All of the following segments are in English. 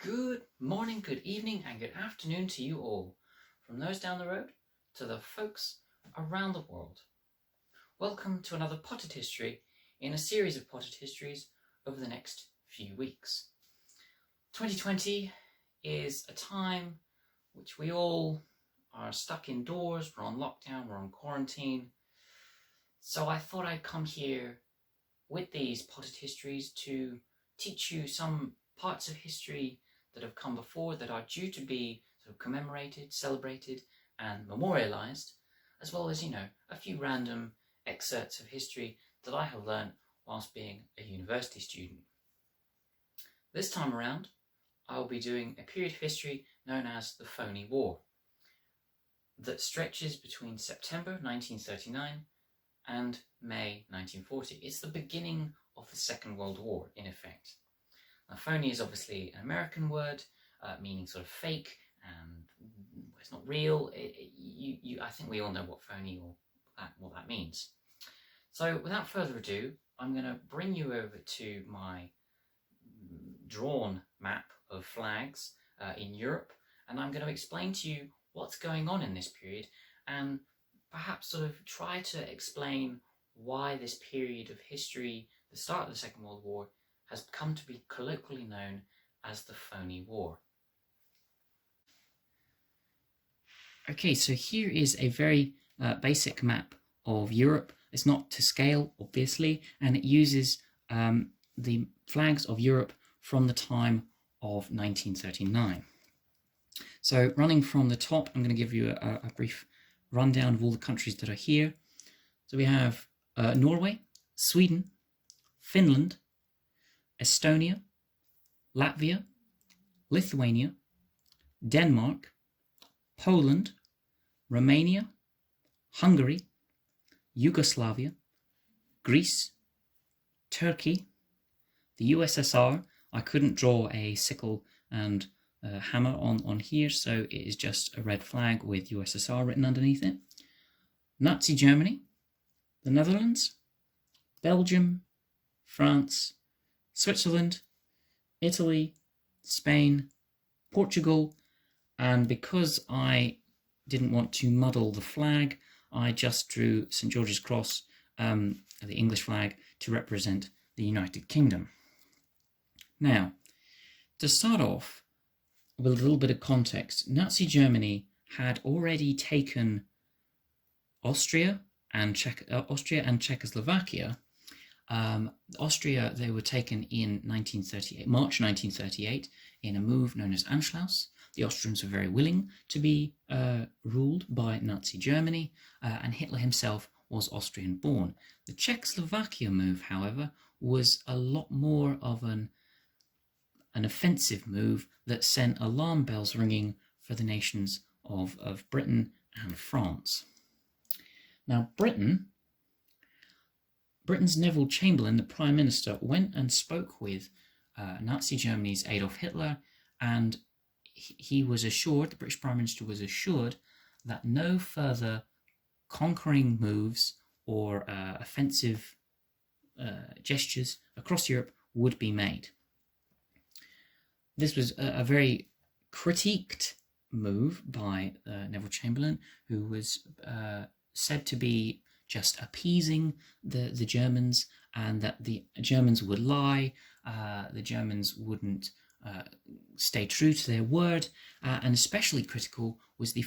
Good morning, good evening, and good afternoon to you all, from those down the road to the folks around the world. Welcome to another Potted History in a series of Potted Histories over the next few weeks. 2020 is a time which we all are stuck indoors, we're on lockdown, we're on quarantine. So I thought I'd come here with these Potted Histories to teach you some parts of history that have come before that are due to be sort of commemorated, celebrated, and memorialized, as well as, a few random excerpts of history that I have learned whilst being a university student. This time around, I will be doing a period of history known as the Phoney War that stretches between September 1939 and May 1940. It's the beginning of the Second World War, in effect. Now, phony is obviously an American word, meaning sort of fake, and it's not real. I think we all know what phony or what that means. So without further ado, I'm going to bring you over to my drawn map of flags in Europe, and I'm going to explain to you what's going on in this period, and perhaps sort of try to explain why this period of history, the start of the Second World War, has come to be colloquially known as the Phoney War. Okay, so here is a very basic map of Europe. It's not to scale, obviously, and it uses the flags of Europe from the time of 1939. So running from the top, I'm going to give you a brief rundown of all the countries that are here. So we have Norway, Sweden, Finland, Estonia, Latvia, Lithuania, Denmark, Poland, Romania, Hungary, Yugoslavia, Greece, Turkey, the USSR. I couldn't draw a sickle and hammer on here, so it is just a red flag with USSR written underneath it. Nazi Germany, the Netherlands, Belgium, France, Switzerland, Italy, Spain, Portugal, and because I didn't want to muddle the flag, I just drew St. George's Cross, the English flag, to represent the United Kingdom. Now, to start off with a little bit of context, Nazi Germany had already taken Austria and Czechoslovakia. Austria, they were taken in March 1938, in a move known as Anschluss. The Austrians were very willing to be ruled by Nazi Germany, and Hitler himself was Austrian-born. The Czechoslovakia move, however, was a lot more of an offensive move that sent alarm bells ringing for the nations of Britain and France. Now, Britain's Neville Chamberlain, the Prime Minister, went and spoke with Nazi Germany's Adolf Hitler, and he was assured, the British Prime Minister was assured, that no further conquering moves or offensive gestures across Europe would be made. This was a very critiqued move by Neville Chamberlain, who was said to be just appeasing the Germans, and that the Germans would lie, the Germans wouldn't stay true to their word, and especially critical was the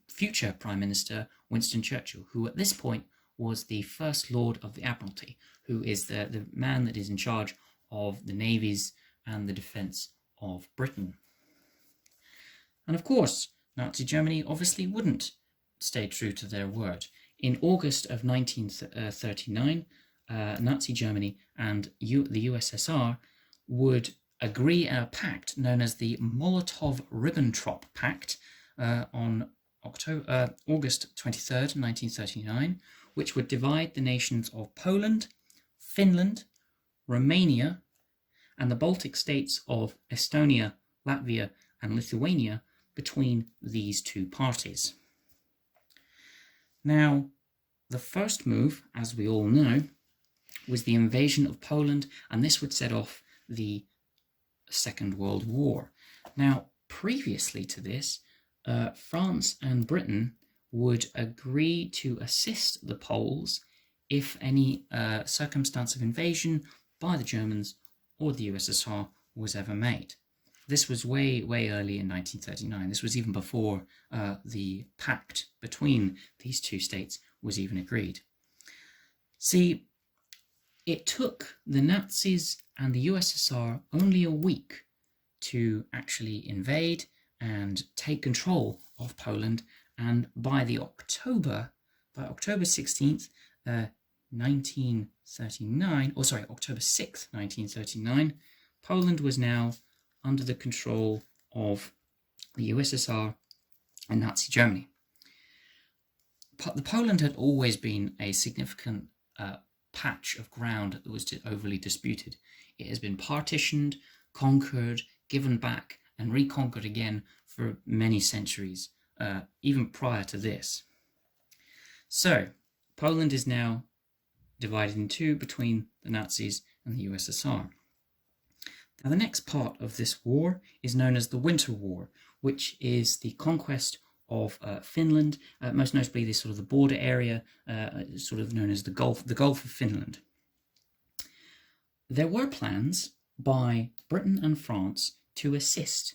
future Prime Minister Winston Churchill, who at this point was the First Lord of the Admiralty, who is the man that is in charge of the navies and the defence of Britain. And of course, Nazi Germany obviously wouldn't stay true to their word. In August of 1939, Nazi Germany and the USSR would agree a pact known as the Molotov-Ribbentrop Pact on August 23rd, 1939, which would divide the nations of Poland, Finland, Romania, and the Baltic states of Estonia, Latvia, and Lithuania between these two parties. Now, the first move, as we all know, was the invasion of Poland, and this would set off the Second World War. Now, previously to this, France and Britain would agree to assist the Poles if any circumstance of invasion by the Germans or the USSR was ever made. This was way early in 1939. This was even before the pact between these two states was even agreed. See, it took the Nazis and the USSR only a week to actually invade and take control of Poland, and by October 16th, 1939, or sorry, October 6th, 1939, Poland was now under the control of the USSR and Nazi Germany. Poland had always been a significant patch of ground that was overly disputed. It has been partitioned, conquered, given back, and reconquered again for many centuries, even prior to this. So, Poland is now divided in two between the Nazis and the USSR. Now, the next part of this war is known as the Winter War, which is the conquest of Finland, most notably this sort of the border area, sort of known as the Gulf of Finland. There were plans by Britain and France to assist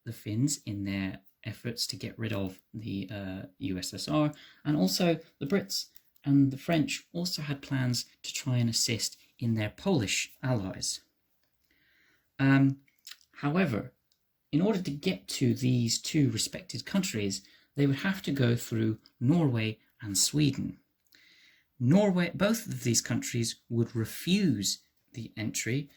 the Finns in their efforts to get rid of the USSR, and also the Brits and the French also had plans to try and assist in their Polish allies. However, in order to get to these two respected countries, they would have to go through Norway and Sweden. Both of these countries would refuse the entry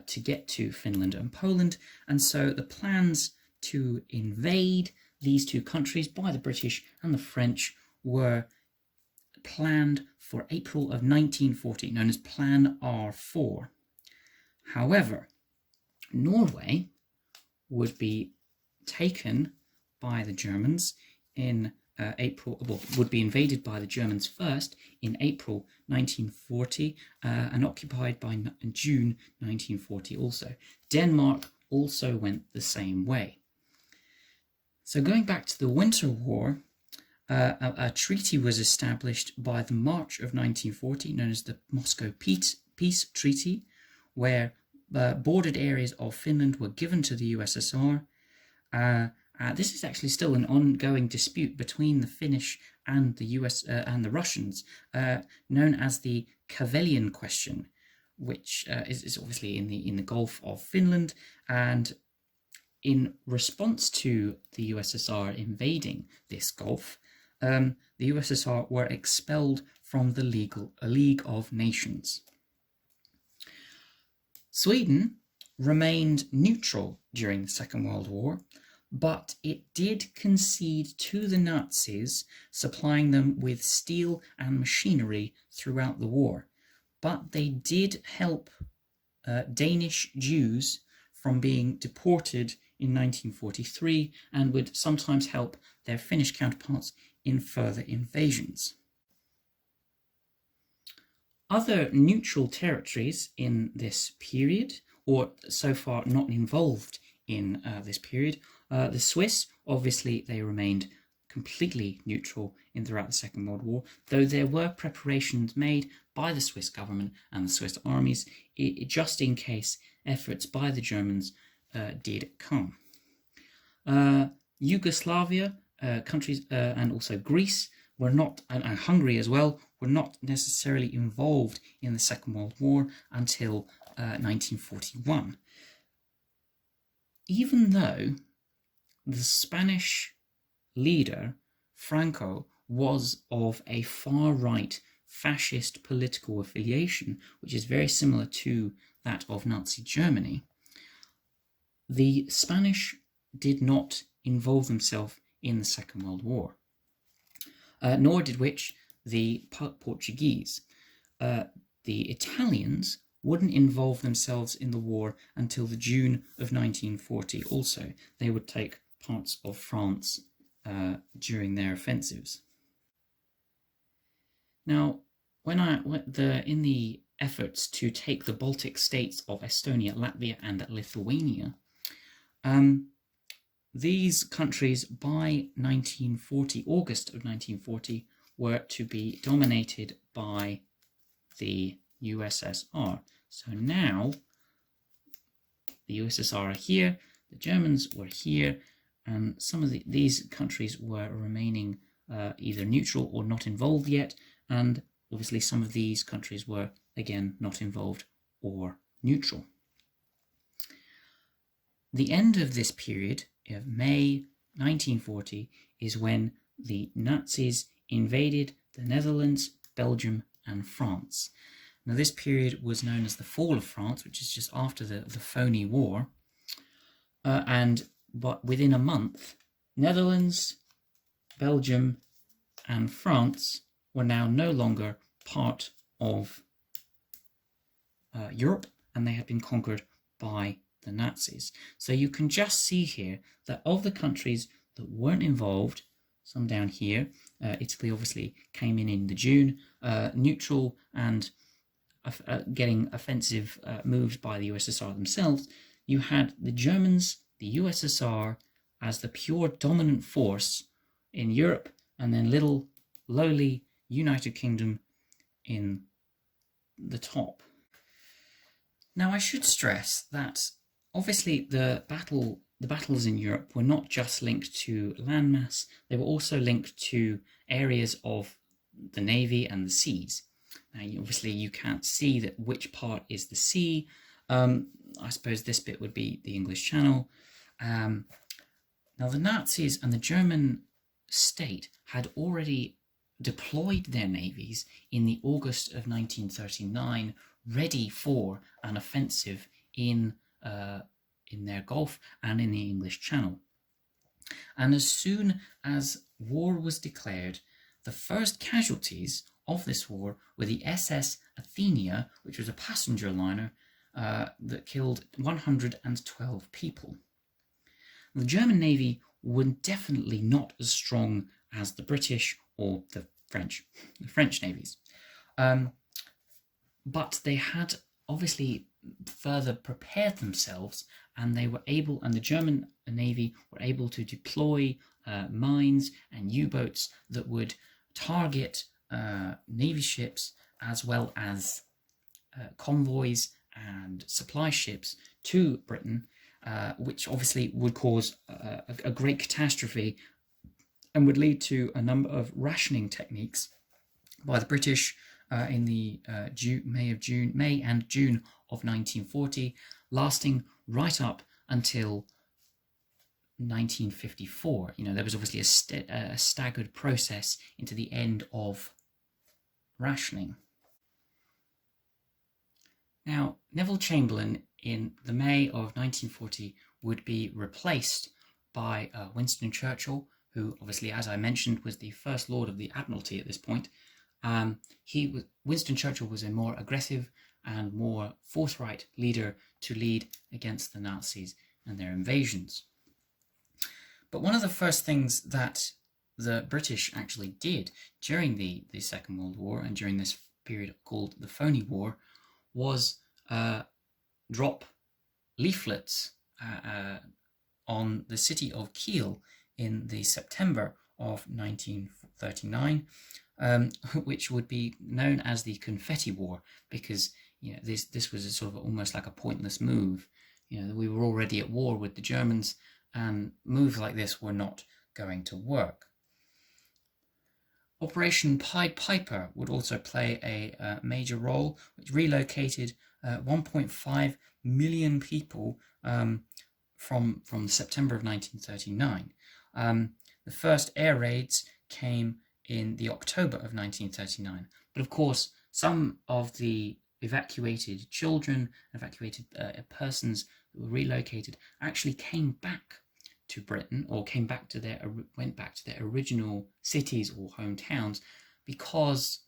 to get to Finland and Poland, and so the plans to invade these two countries by the British and the French were planned for April of 1940, known as Plan R4. However, Norway would be taken by the Germans in would be invaded by the Germans first in April 1940 and occupied by June 1940 also. Denmark also went the same way. So going back to the Winter War, a treaty was established by the March of 1940, known as the Moscow Peace Treaty, where bordered areas of Finland were given to the USSR. This is actually still an ongoing dispute between the Finnish and the US and the Russians, known as the Karelian question, which is obviously in the Gulf of Finland. And in response to the USSR invading this Gulf, the USSR were expelled from the League of Nations. Sweden remained neutral during the Second World War, but it did concede to the Nazis, supplying them with steel and machinery throughout the war. But they did help Danish Jews from being deported in 1943 and would sometimes help their Finnish counterparts in further invasions. Other neutral territories in this period, or so far not involved in this period, the Swiss, obviously they remained completely neutral throughout the Second World War, though there were preparations made by the Swiss government and the Swiss armies just in case efforts by the Germans did come. Yugoslavia, countries, and also Greece were not, and Hungary as well, were not necessarily involved in the Second World War until 1941. Even though the Spanish leader, Franco, was of a far-right fascist political affiliation, which is very similar to that of Nazi Germany, the Spanish did not involve themselves in the Second World War, nor did the Portuguese. The Italians wouldn't involve themselves in the war until the June of 1940 also. They would take parts of France during their offensives. Now, in the efforts to take the Baltic states of Estonia, Latvia, and Lithuania. These countries, by 1940, August of 1940, were to be dominated by the USSR. So now the USSR are here, the Germans were here, and some of these countries were remaining either neutral or not involved yet, and obviously some of these countries were again not involved or neutral. The end of this period of May 1940 is when the Nazis invaded the Netherlands, Belgium, and France. Now, this period was known as the Fall of France, which is just after the Phoney War. But within a month, Netherlands, Belgium, and France were now no longer part of Europe, and they had been conquered by the Nazis. So you can just see here that of the countries that weren't involved, some down here, Italy obviously came in the June, neutral and getting offensive moves by the USSR themselves. You had the Germans, the USSR as the pure dominant force in Europe, and then little lowly United Kingdom in the top. Now, I should stress that obviously the battles in Europe were not just linked to landmass, they were also linked to areas of the navy and the seas. Now, obviously you can't see that which part is the sea. I suppose this bit would be the English Channel. Now, the Nazis and the German state had already deployed their navies in the August of 1939, ready for an offensive in their Gulf and in the English Channel. And as soon as war was declared, the first casualties of this war were the SS Athenian, which was a passenger liner that killed 112 people. The German Navy were definitely not as strong as the British or the French navies. But they had obviously further prepared themselves, and the German Navy were able to deploy mines and U-boats that would target Navy ships as well as convoys and supply ships to Britain, which obviously would cause a great catastrophe and would lead to a number of rationing techniques by the British in the May and June of 1940, lasting right up until 1954. There was obviously a staggered process into the end of rationing. Now, Neville Chamberlain in the May of 1940 would be replaced by Winston Churchill, who obviously, as I mentioned, was the First Lord of the Admiralty at this point. Winston Churchill was a more aggressive and more forthright leader to lead against the Nazis and their invasions. But one of the first things that the British actually did during the Second World War and during this period called the Phoney War was drop leaflets on the city of Kiel in the September of 1939, which would be known as the Confetti War, because this was a sort of almost like a pointless move. We were already at war with the Germans, and moves like this were not going to work. Operation Pied Piper would also play a major role, which relocated 1.5 million people from September of 1939. The first air raids came in the October of 1939. But of course, some of the evacuated children, evacuated persons who were relocated actually came back to Britain, or went back to their original cities or hometowns, because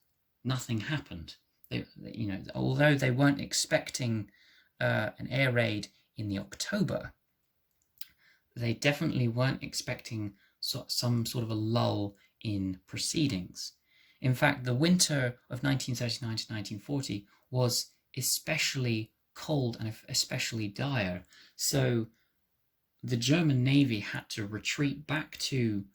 nothing happened. Although they weren't expecting an air raid in the October, they definitely weren't expecting some sort of a lull in proceedings. In fact, the winter of 1939 to 1940 was especially cold and especially dire. So the German Navy had to retreat back to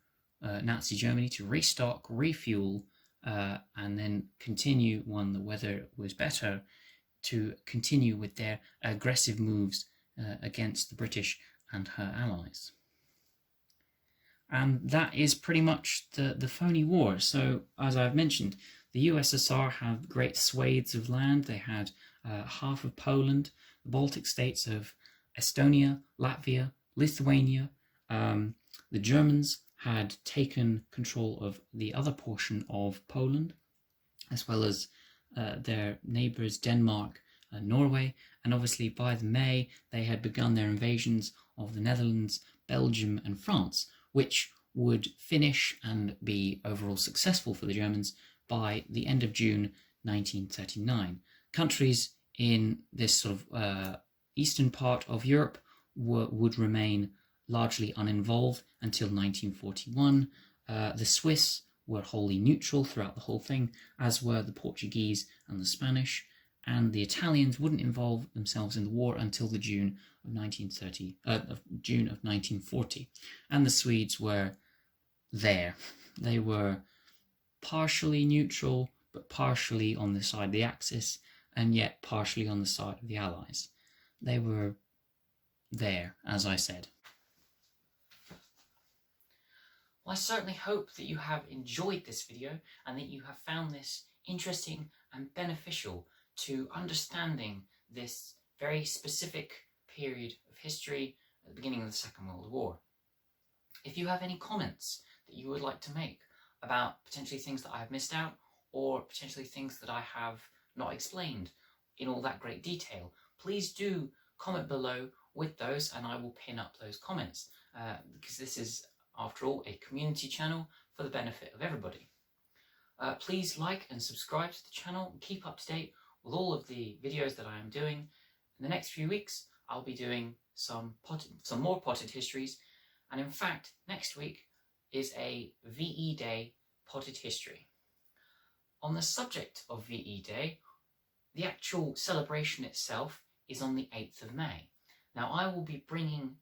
Nazi Germany to restock, refuel, and then continue when the weather was better, to continue with their aggressive moves against the British and her allies. And that is pretty much the Phoney War. So, as I've mentioned, the USSR had great swathes of land. They had half of Poland, the Baltic states of Estonia, Latvia, Lithuania. The Germans had taken control of the other portion of Poland, as well as their neighbours Denmark and Norway. And obviously by the May, they had begun their invasions of the Netherlands, Belgium and France, which would finish and be overall successful for the Germans by the end of June 1939. Countries in this sort of eastern part of Europe would remain largely uninvolved until 1941. The Swiss were wholly neutral throughout the whole thing, as were the Portuguese and the Spanish, and the Italians wouldn't involve themselves in the war until the June of 1940. And the Swedes were there. They were partially neutral, but partially on the side of the Axis, and yet partially on the side of the Allies. They were there, as I said. Well, I certainly hope that you have enjoyed this video and that you have found this interesting and beneficial to understanding this very specific period of history at the beginning of the Second World War. If you have any comments that you would like to make about potentially things that I have missed out, or potentially things that I have not explained in all that great detail, please do comment below with those, and I will pin up those comments, because this is, after all, a community channel for the benefit of everybody. Please like and subscribe to the channel and keep up to date with all of the videos that I am doing. In the next few weeks, I'll be doing some more potted histories, and in fact, next week is a VE Day potted history. On the subject of VE Day, the actual celebration itself is on the 8th of May. Now, I will be bringing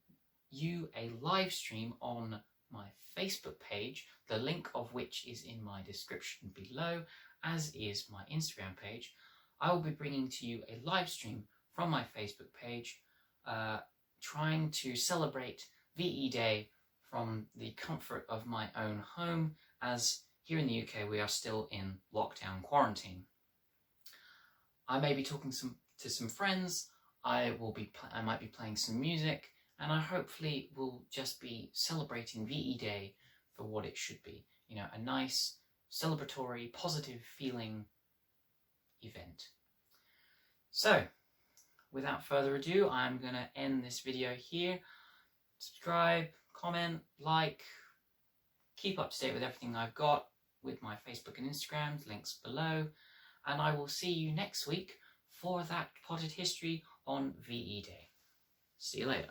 you a live stream on my Facebook page, the link of which is in my description below, as is my Instagram page. I will be bringing to you a live stream from my Facebook page, trying to celebrate VE Day from the comfort of my own home, as here in the UK we are still in lockdown quarantine. I may be talking to some friends, I might be playing some music, and I hopefully will just be celebrating VE Day for what it should be. You know, a nice, celebratory, positive feeling event. So, without further ado, I'm going to end this video here. Subscribe, comment, like, keep up to date with everything I've got with my Facebook and Instagram, links below, and I will see you next week for that potted history on VE Day. See you later.